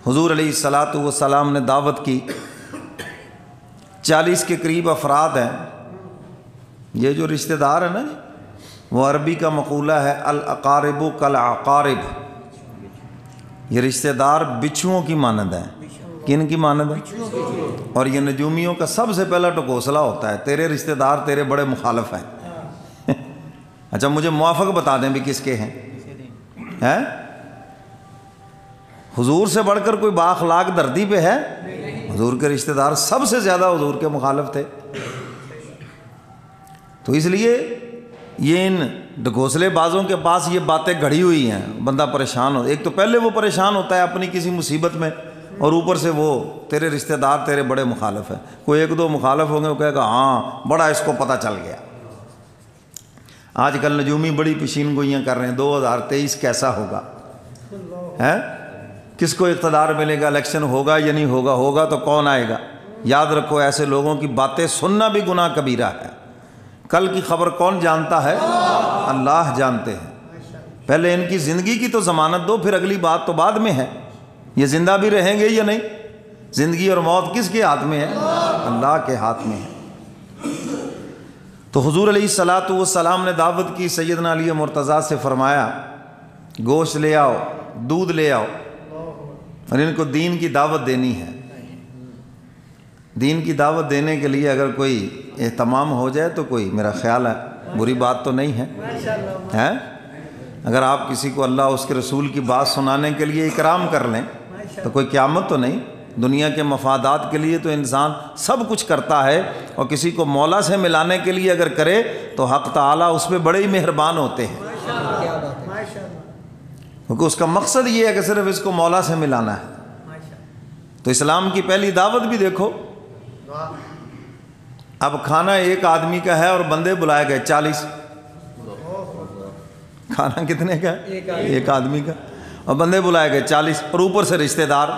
حضور علیہ الصلاۃ والسلام نے دعوت کی، 40 کے قریب افراد ہیں۔ یہ جو رشتہ دار ہیں نا جی، وہ عربی کا مقولہ ہے الاقارب کالعقارب، یہ رشتہ دار بچھوؤں کی مانند ہیں۔ کن کی مانند ہیں؟ اور یہ نجومیوں کا سب سے پہلا ٹکوسلا ہوتا ہے، تیرے رشتہ دار تیرے بڑے مخالف ہیں۔ اچھا مجھے موافق بتا دیں بھی کس کے ہیں؟ حضور سے بڑھ کر کوئی بااخلاق دھرتی پہ ہے؟ حضور کے رشتہ دار سب سے زیادہ حضور کے مخالف تھے۔ تو اس لیے یہ ان ڈھکوسلے بازوں کے پاس یہ باتیں گھڑی ہوئی ہیں، بندہ پریشان ہو، ایک تو پہلے وہ پریشان ہوتا ہے اپنی کسی مصیبت میں، اور اوپر سے وہ تیرے رشتہ دار تیرے بڑے مخالف ہیں۔ کوئی ایک دو مخالف ہوں گے، وہ کہے گا ہاں بڑا اس کو پتہ چل گیا۔ آج کل نجومی بڑی پیشین گوئیاں کر رہے ہیں 2023 کیسا ہوگا، ہے کس کو اقتدار ملے گا، الیکشن ہوگا یا نہیں ہوگا، ہوگا تو کون آئے گا۔ یاد رکھو ایسے لوگوں کی باتیں سننا بھی گناہ کبیرہ ہے۔ کل کی خبر کون جانتا ہے؟ اللہ جانتے ہیں۔ پہلے ان کی زندگی کی تو ضمانت دو، پھر اگلی بات تو بعد میں ہے۔ یہ زندہ بھی رہیں گے یا نہیں؟ زندگی اور موت کس کے ہاتھ میں ہے؟ اللہ کے ہاتھ میں ہے۔ تو حضور علیہ الصلاۃ والسلام نے دعوت کی، سیدنا علی مرتضیٰ سے فرمایا گوشت لے آؤ، دودھ لے آؤ، اور ان کو دین کی دعوت دینی ہے۔ دین کی دعوت دینے کے لیے اگر کوئی اہتمام ہو جائے تو کوئی میرا خیال ہے بری بات تو نہیں ہے۔ اگر آپ کسی کو اللہ اس کے رسول کی بات سنانے کے لیے اکرام کر لیں تو کوئی قیامت تو نہیں۔ دنیا کے مفادات کے لیے تو انسان سب کچھ کرتا ہے، اور کسی کو مولا سے ملانے کے لیے اگر کرے تو حق تعالیٰ اس پہ بڑے ہی مہربان ہوتے ہیں، کیونکہ اس کا مقصد یہ ہے کہ صرف اس کو مولا سے ملانا ہے۔ تو اسلام کی پہلی دعوت بھی دیکھو، اب کھانا ایک آدمی کا ہے اور بندے بلائے گئے 40۔ کھانا کتنے کا ہے؟ ایک آدمی کا، اور بندے بلائے گئے 40، اور اوپر سے رشتہ دار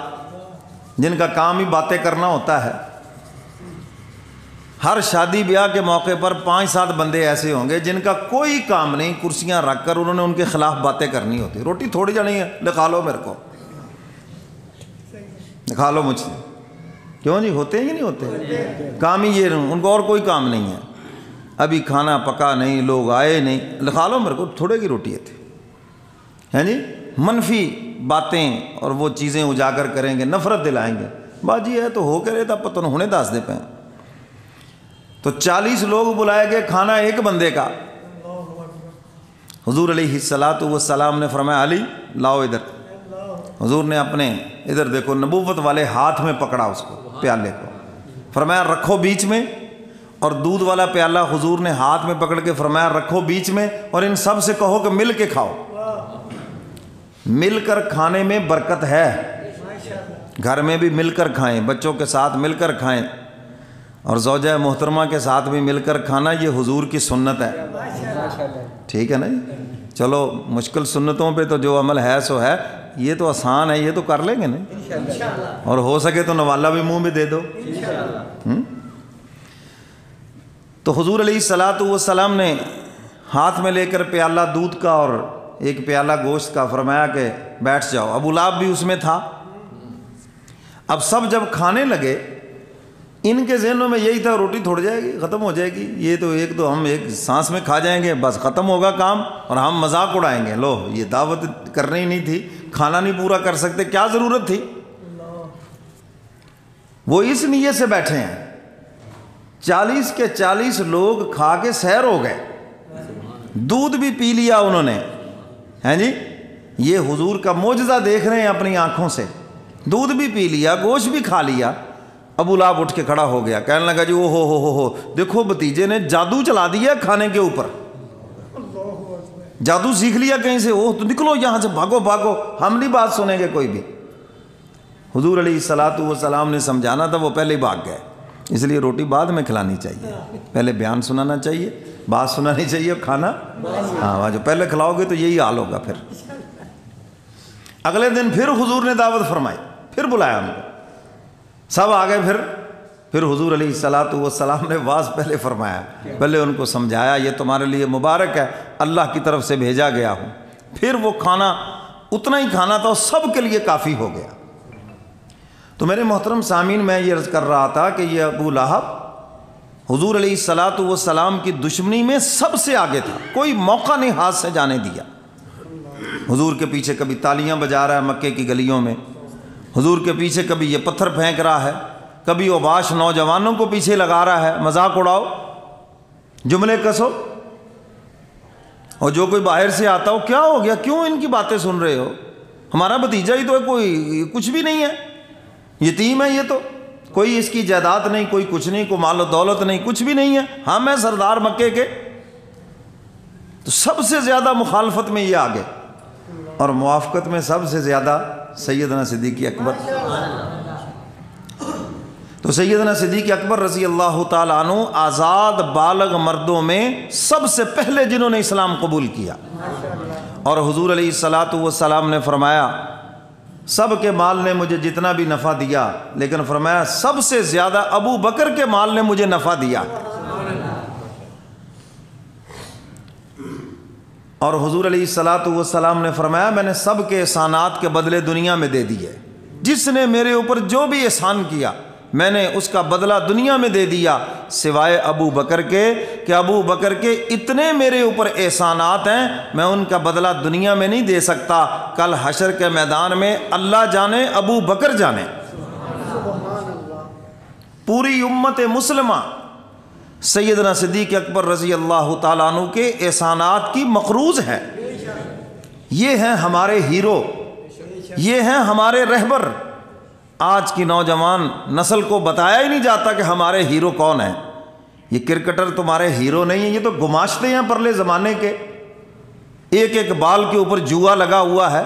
جن کا کام ہی باتیں کرنا ہوتا ہے۔ ہر شادی بیاہ کے موقع پر 5-7 بندے ایسے ہوں گے جن کا کوئی کام نہیں، کرسیاں رکھ کر انہوں نے ان کے خلاف باتیں کرنی ہوتی۔ روٹی تھوڑی جا نہیں ہے، دکھا لو میرے کو، دکھا لو مجھ سے۔ کیوں جی، ہوتے ہیں یا نہیں ہوتے؟ کام ہی یہ، ان کو اور کوئی کام نہیں ہے۔ ابھی کھانا پکا نہیں، لوگ آئے نہیں، دکھا لو میرے کو، تھوڑے کی روٹی تھی، ہیں جی۔ منفی باتیں اور وہ چیزیں اجاگر کریں گے، نفرت دلائیں گے۔ باجی ہے تو ہو کے رہتا پتن ہونے داس دے پہ۔ تو 40 لوگ بلائے گئے، کھانا ایک بندے کا۔ حضور علیہ الصلاۃ والسلام نے فرمایا علی لاؤ ادھر۔ حضور نے اپنے ادھر دیکھو نبوت والے ہاتھ میں پکڑا اس کو، پیالے کو، فرمایا رکھو بیچ میں، اور دودھ والا پیالہ حضور نے ہاتھ میں پکڑ کے فرمایا رکھو بیچ میں، اور ان سب سے کہو کہ مل کے کھاؤ۔ مل کر کھانے میں برکت ہے، گھر میں بھی مل کر کھائیں، بچوں کے ساتھ مل کر کھائیں، اور زوجہ محترمہ کے ساتھ بھی مل کر کھانا یہ حضور کی سنت ہے۔ ٹھیک ہے نا جی؟ چلو مشکل سنتوں پہ تو جو عمل ہے سو ہے، یہ تو آسان ہے، یہ تو کر لیں گے نا، اور ہو سکے تو نوالا بھی منہ میں دے دو۔ تو حضور علیہ الصلاۃ والسلام نے ہاتھ میں لے کر پیالہ دودھ کا اور ایک پیالہ گوشت کا فرمایا کہ بیٹھ جاؤ۔ ابو لہب بھی اس میں تھا۔ اب سب جب کھانے لگے، ان کے ذہنوں میں یہی تھا روٹی تھوڑ جائے گی، ختم ہو جائے گی، یہ تو ایک تو ہم ایک سانس میں کھا جائیں گے، بس ختم ہوگا کام، اور ہم مذاق اڑائیں گے، لو یہ دعوت کرنی نہیں تھی، کھانا نہیں پورا کر سکتے، کیا ضرورت تھی۔ وہ اس نیت سے بیٹھے ہیں۔ 40 کے 40 لوگ کھا کے سیر ہو گئے، دودھ بھی پی لیا انہوں نے، ہیں جی۔ یہ حضور کا معجزہ دیکھ رہے ہیں اپنی آنکھوں سے، دودھ بھی پی لیا، گوشت بھی کھا لیا۔ ابو لہب اٹھ کے کھڑا ہو گیا، کہنے لگا جی او ہو دیکھو بھتیجے نے جادو چلا دیا کھانے کے اوپر، جادو سیکھ لیا کہیں سے، اوہ تو نکلو یہاں سے، بھاگو بھاگو، ہم نہیں بات سنیں گے کوئی بھی۔ حضور علیہ الصلاۃ والسلام نے سمجھانا تھا، وہ پہلے ہی بھاگ گئے۔ اس لیے روٹی بعد میں کھلانی چاہیے، پہلے بیان سنانا چاہیے، بات سنانی چاہیے، کھانا ہاں جو پہلے کھلاؤ گے تو یہی حال ہوگا۔ پھر اگلے دن پھر حضور نے دعوت فرمائی، پھر بلایا ان کو، سب آ گئے۔ پھر حضور علیہ الصلاۃ والسلام نے واز پہلے فرمایا، پہلے ان کو سمجھایا یہ تمہارے لیے مبارک ہے، اللہ کی طرف سے بھیجا گیا ہوں۔ پھر وہ کھانا اتنا ہی کھانا تھا، سب کے لیے کافی ہو گیا۔ تو میرے محترم سامعین، میں یہ عرض کر رہا تھا کہ یہ ابو لہب حضور علیہ الصلاۃ والسلام کی دشمنی میں سب سے آگے تھا، کوئی موقع نہیں ہاتھ سے جانے دیا۔ حضور کے پیچھے کبھی تالیاں بجا رہا ہے مکے کی گلیوں میں، حضور کے پیچھے کبھی یہ پتھر پھینک رہا ہے، کبھی اوباش نوجوانوں کو پیچھے لگا رہا ہے، مذاق اڑاؤ، جملے کسو، اور جو کوئی باہر سے آتا ہو، کیا ہو گیا، کیوں ان کی باتیں سن رہے ہو، ہمارا بھتیجا ہی تو ہے، کوئی کچھ بھی نہیں ہے، یتیم ہے، یہ تو کوئی اس کی جائیداد نہیں، کوئی کچھ نہیں، کوئی مال و دولت نہیں، کچھ بھی نہیں ہے، ہم ہیں سردار مکے کے۔ تو سب سے زیادہ مخالفت میں یہ آگے، اور موافقت میں سب سے زیادہ سیدنا صدیق اکبر۔ تو سیدنا صدیق اکبر رضی اللہ تعالیٰ عنہ آزاد بالغ مردوں میں سب سے پہلے جنہوں نے اسلام قبول کیا، اور حضور علیہ الصلاۃ والسلام نے فرمایا سب کے مال نے مجھے جتنا بھی نفع دیا، لیکن فرمایا سب سے زیادہ ابو بکر کے مال نے مجھے نفع دیا، اور حضور علیہ الصلاۃ والسلام نے فرمایا میں نے سب کے احسانات کے بدلے دنیا میں دے دیے، جس نے میرے اوپر جو بھی احسان کیا میں نے اس کا بدلہ دنیا میں دے دیا، سوائے ابو بکر کے، کہ ابو بکر کے اتنے میرے اوپر احسانات ہیں میں ان کا بدلہ دنیا میں نہیں دے سکتا، کل حشر کے میدان میں اللہ جانے ابو بکر جانے۔ پوری امت مسلمہ سیدنا صدیق اکبر رضی اللہ تعالیٰ عنہ کے احسانات کی مقروض ہے، یہ ہیں ہمارے ہیرو، یہ ہیں ہمارے رہبر۔ آج کی نوجوان نسل کو بتایا ہی نہیں جاتا کہ ہمارے ہیرو کون ہیں، یہ کرکٹر تمہارے ہیرو نہیں ہیں، یہ تو گماشتے ہیں پرلے زمانے کے، ایک ایک بال کے اوپر جوا لگا ہوا ہے،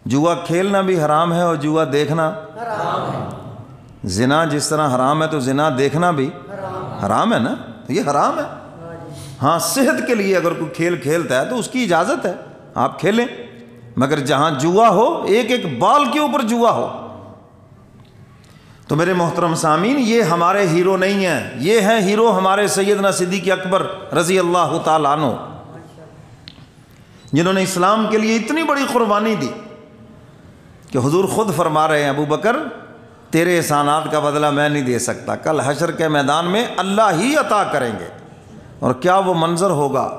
جوا کھیلنا بھی حرام ہے اور جوا دیکھنا حرام ہے، زنا جس طرح حرام ہے تو زنا دیکھنا بھی حرام ہے نا، تو یہ حرام ہے۔ ہاں صحت کے لیے اگر کوئی کھیل کھیلتا ہے تو اس کی اجازت ہے، آپ کھیلیں، مگر جہاں جوا ہو، ایک ایک بال کے اوپر جوا ہو۔ تو میرے محترم سامعین، یہ ہمارے ہیرو نہیں ہیں، یہ ہیں ہیرو ہمارے سیدنا صدیق اکبر رضی اللہ تعالیٰ عنہ، جنہوں نے اسلام کے لیے اتنی بڑی قربانی دی کہ حضور خود فرما رہے ہیں ابو بکر تیرے احسانات کا بدلہ میں نہیں دے سکتا، کل حشر کے میدان میں اللہ ہی عطا کریں گے، اور کیا وہ منظر ہوگا،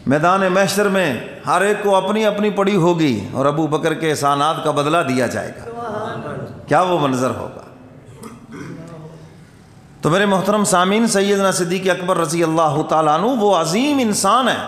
میدان محشر میں ہر ایک کو اپنی اپنی پڑی ہوگی اور ابو بکر کے احسانات کا بدلہ دیا جائے گا، کیا وہ منظر ہوگا۔ تو میرے محترم سامعین، سیدنا صدیق اکبر رضی اللہ تعالیٰ عنہ وہ عظیم انسان ہیں